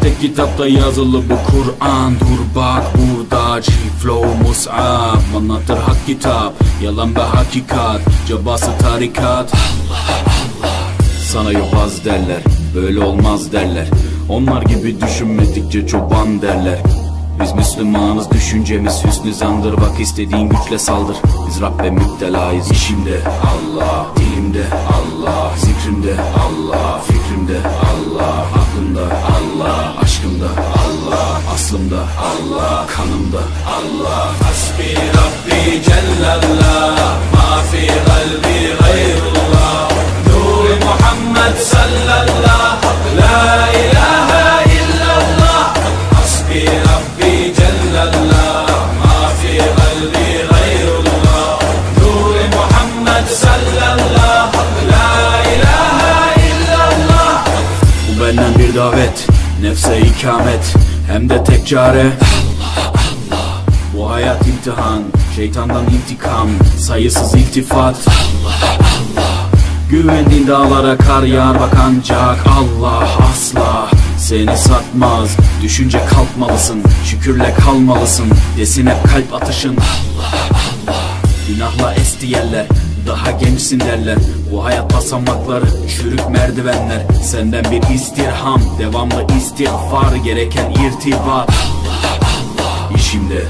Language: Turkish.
Tek kitapta yazılı bu Kur'an. Dur bak burada G-Flow Mus'ab anlatır hak kitap, yalan ve hakikat, cabası tarikat. Sana yobaz derler, böyle olmaz derler. Onlar gibi düşünmedikçe çoban derler. Biz Müslümanız, düşüncemiz hüsnü zandır. Bak istediğin güçle saldır, biz Rabbe müptelayız. İşimde Allah, dilimde Allah, zikrimde Allah, fikrimde Allah, aklımda Allah, aşkımda Allah, aslımda Allah, kanımda Allah. Hasbi Rabbi Cellallah, ma fi kalbi gayrullah. Nur Muhammed sallallahu, la ilahe illallah. Hasbi Rabbi Cellallah, ma fi kalbi gayrullah. Nur Muhammed sallallahu, la ilahe illallah. Bu benden bir davet, nefse ikamet, hem de tek çare Allah Allah. Bu hayat imtihan, şeytandan intikam, sayısız iltifat Allah Allah. Güvendiğin dağlara kar yağar bak ancak Allah asla seni satmaz. Düşünce kalkmalısın, şükürle kalmalısın, desin hep kalp atışın Allah Allah. Günahla esti yerler, daha gençsin derler. Bu hayat basamakları, çürük merdivenler. Senden bir istirham, devamlı istiğfar, gereken irtibat Allah Allah. İşimde